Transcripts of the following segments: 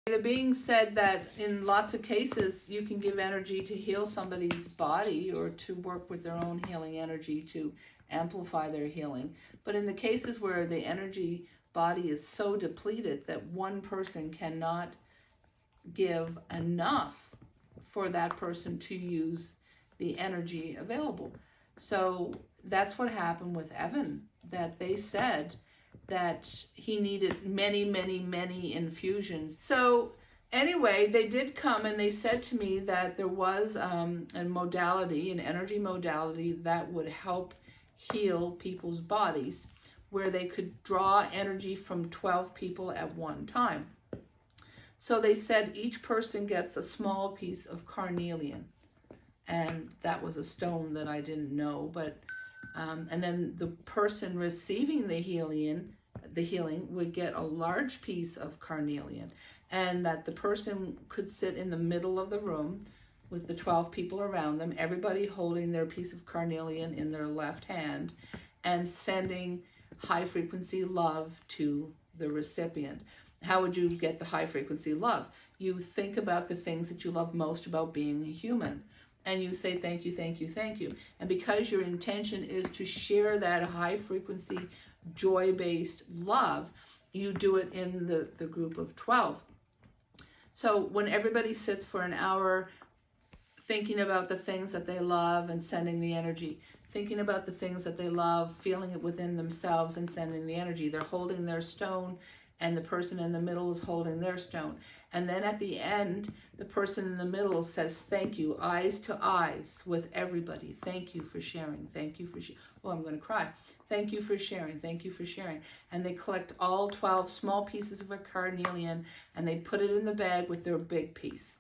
The being said that in lots of cases you can give energy to heal somebody's body or to work with their own healing energy to amplify their healing. But in the cases where the energy body is so depleted that one person cannot give enough for that person to use the energy available. So that's what happened with Evan, that they said that he needed many, many, many infusions. So anyway, they did come and they said to me that there was a modality, an energy modality that would help heal people's bodies, where they could draw energy from 12 people at one time. So they said each person gets a small piece of carnelian, and that was a stone that I didn't know, but and then the person receiving the healing would get a large piece of carnelian, and that the person could sit in the middle of the room with the 12 people around them, everybody holding their piece of carnelian in their left hand and sending high frequency love to the recipient. How would you get the high frequency love? You think about the things that you love most about being a human, and you say thank you, thank you, thank you. And because your intention is to share that high frequency, joy-based love, you do it in the group of 12. So when everybody sits for an hour thinking about the things that they love and sending the energy, thinking about the things that they love, feeling it within themselves and sending the energy, they're holding their stone, and the person in the middle is holding their stone. And then at the end, the person in the middle says, thank you, eyes to eyes with everybody. Thank you for sharing. Thank you for sharing. Oh, I'm going to cry. Thank you for sharing. Thank you for sharing. And they collect all 12 small pieces of a carnelian, and they put it in the bag with their big piece.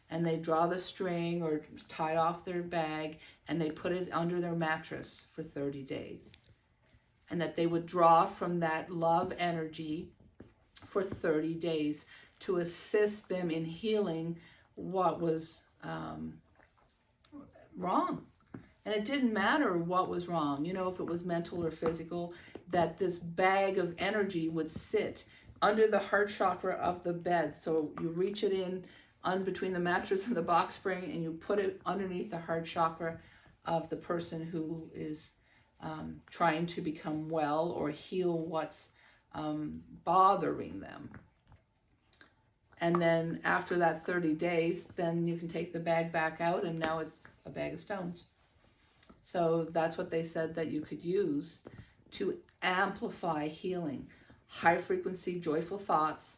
And they draw the string or tie off their bag, and they put it under their mattress for 30 days. And that they would draw from that love energy for 30 days to assist them in healing what was wrong. And it didn't matter what was wrong, you know, if it was mental or physical, that this bag of energy would sit under the heart chakra of the bed. So you reach it in between the mattress and the box spring, and you put it underneath the heart chakra of the person who is trying to become well or heal what's bothering them. And then after that 30 days, then you can take the bag back out, and now it's a bag of stones. So that's what they said that you could use to amplify healing. High frequency, joyful thoughts,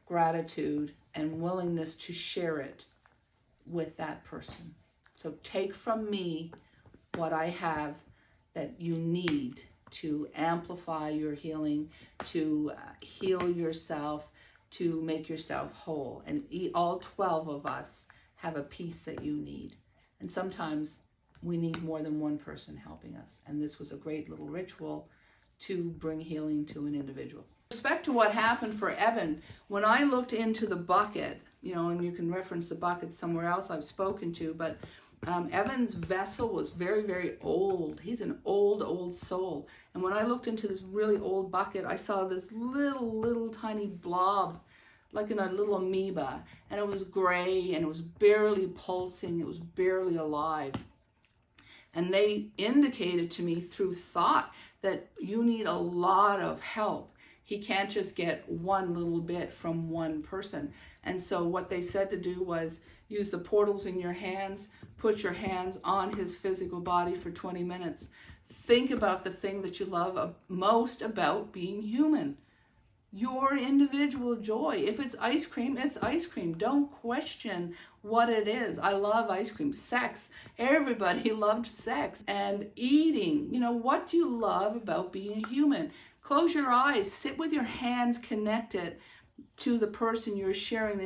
gratitude, and willingness to share it with that person. So take from me what I have that you need to amplify your healing, to heal yourself, to make yourself whole. And all 12 of us have a piece that you need. And sometimes we need more than one person helping us. And this was a great little ritual to bring healing to an individual. With respect to what happened for Evan, when I looked into the bucket, you know, and you can reference the bucket somewhere else I've spoken to, but Evan's vessel was very, very old. He's an old soul. And when I looked into this really old bucket, I saw this little tiny blob, like in a little amoeba. And it was gray, and it was barely pulsing. It was barely alive. And they indicated to me through thought that you need a lot of help. He can't just get one little bit from one person. And so what they said to do was use the portals in your hands, put your hands on his physical body for 20 minutes. Think about the thing that you love most about being human. Your individual joy. If it's ice cream, it's ice cream. Don't question what it is. I love ice cream. Sex. Everybody loved sex. And eating. You know, what do you love about being a human? Close your eyes. Sit with your hands connected to the person you're sharing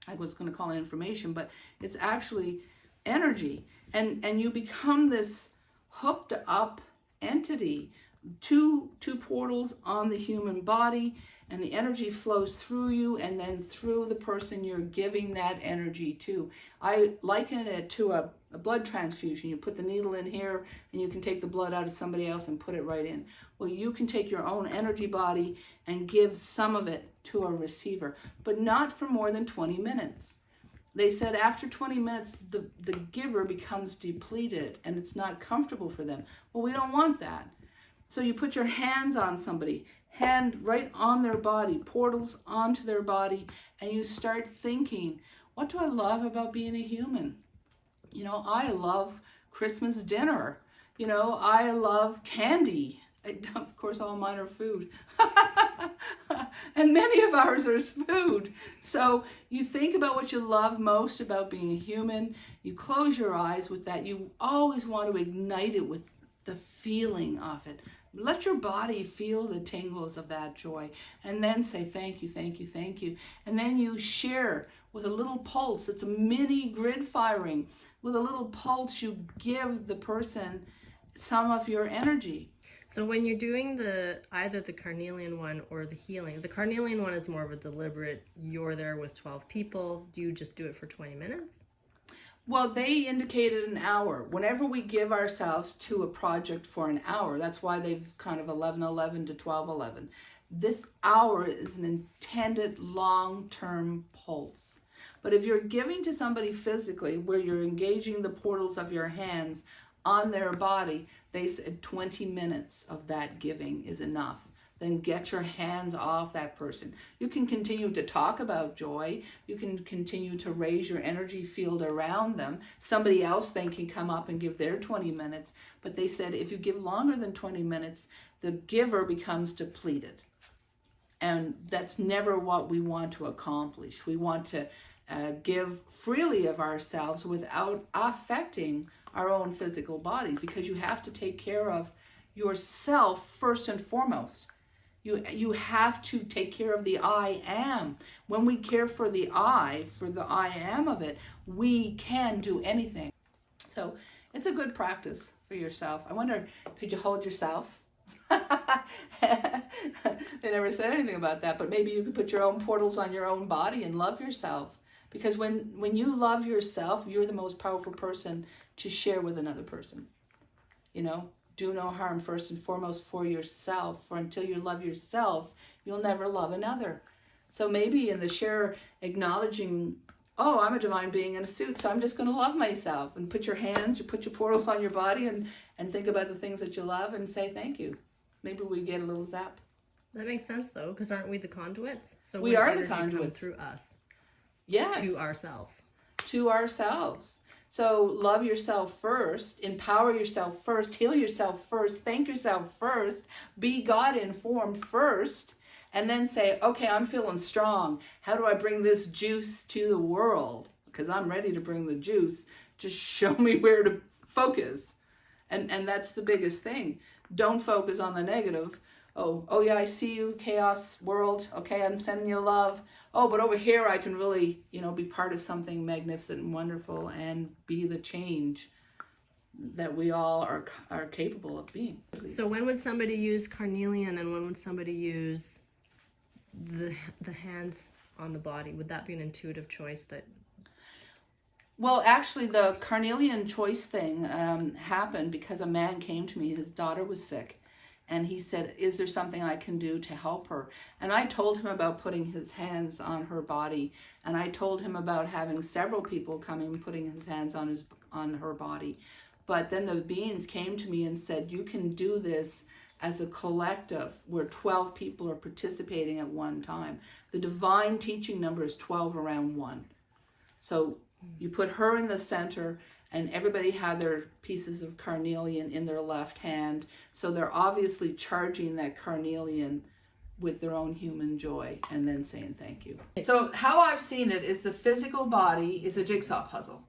I was going to call it information, but it's actually energy. And you become this hooked up entity. Two portals on the human body, and the energy flows through you and then through the person you're giving that energy to. I liken it to a blood transfusion. You put the needle in here and you can take the blood out of somebody else and put it right in. Well, you can take your own energy body and give some of it to a receiver, but not for more than 20 minutes. They said after 20 minutes, the giver becomes depleted and it's not comfortable for them. Well, we don't want that. So you put your hands on somebody, hand right on their body, portals onto their body, and you start thinking, what do I love about being a human? You know, I love Christmas dinner. You know, I love candy. Of course, all mine are food. And many of ours are food. So you think about what you love most about being a human. You close your eyes with that. You always want to ignite it with the feeling of it. Let your body feel the tingles of that joy. And then say, thank you, thank you, thank you. And then you share with a little pulse. It's a mini grid firing. With a little pulse, you give the person some of your energy. So when you're doing either the Carnelian one or the healing, the Carnelian one is more of a deliberate, you're there with 12 people. Do you just do it for 20 minutes? Well, they indicated an hour. Whenever we give ourselves to a project for an hour, that's why they've kind of 11:11 to 12:11. This hour is an intended long-term pulse. But if you're giving to somebody physically, where you're engaging the portals of your hands on their body, they said 20 minutes of that giving is enough. Then get your hands off that person. You can continue to talk about joy. You can continue to raise your energy field around them. Somebody else then can come up and give their 20 minutes. But they said if you give longer than 20 minutes, the giver becomes depleted. And that's never what we want to accomplish. We want to give freely of ourselves without affecting our own physical body, because you have to take care of yourself first and foremost. You have to take care of the I am. When we care for the I am of it, we can do anything. So it's a good practice for yourself. I wonder, could you hold yourself? They never said anything about that, but maybe you could put your own portals on your own body and love yourself. Because when you love yourself, you're the most powerful person to share with another person. You know, do no harm first and foremost for yourself. For until you love yourself, you'll never love another. So maybe in the share, acknowledging, oh, I'm a divine being in a suit, so I'm just going to love myself. And put your hands, you put your portals on your body and think about the things that you love and say thank you. Maybe we get a little zap. That makes sense, though, because aren't we the conduits? So we are the conduits. Through us. Yes. To ourselves. To ourselves. So love yourself first, empower yourself first, heal yourself first, thank yourself first, be God informed first, and then say, okay, I'm feeling strong. How do I bring this juice to the world? Because I'm ready to bring the juice. Just show me where to focus. And that's the biggest thing. Don't focus on the negative. Oh yeah, I see you, chaos world. Okay, I'm sending you love. Oh, but over here I can really, be part of something magnificent and wonderful and be the change that we all are capable of being. So when would somebody use Carnelian and when would somebody use the hands on the body? Would that be an intuitive choice that... Well, actually, the Carnelian choice thing happened because a man came to me. His daughter was sick. And he said, is there something I can do to help her? And I told him about putting his hands on her body. And I told him about having several people coming and putting his hands on her body. But then the beings came to me and said, you can do this as a collective where 12 people are participating at one time. The divine teaching number is 12 around 1. So you put her in the center, and everybody had their pieces of carnelian in their left hand. So they're obviously charging that carnelian with their own human joy and then saying thank you. So how I've seen it is the physical body is a jigsaw puzzle.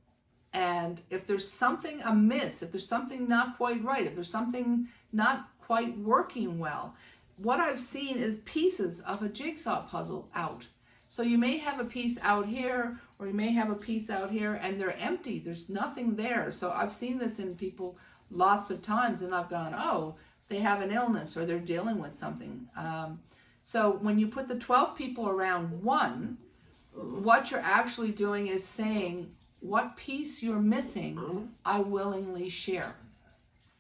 And if there's something amiss, if there's something not quite right, if there's something not quite working well, what I've seen is pieces of a jigsaw puzzle out. So you may have a piece out here, or you may have a piece out here, and they're empty. There's nothing there. So I've seen this in people lots of times, and I've gone, oh, they have an illness, or they're dealing with something. So when you put the 12 people around one, what you're actually doing is saying, what piece you're missing, I willingly share.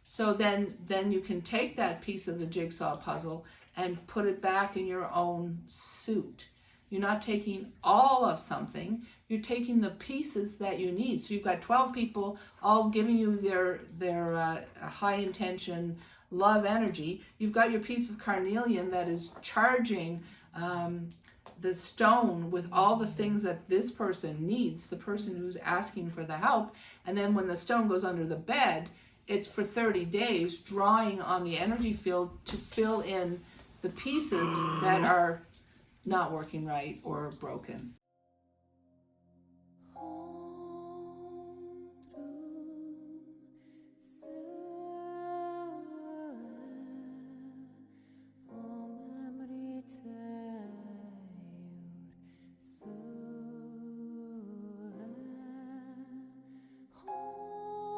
So then you can take that piece of the jigsaw puzzle and put it back in your own suit. You're not taking all of something, you're taking the pieces that you need. So you've got 12 people all giving you their high intention love energy. You've got your piece of carnelian that is charging the stone with all the things that this person needs, the person who's asking for the help. And then when the stone goes under the bed, it's for 30 days drawing on the energy field to fill in the pieces that are not working right or broken.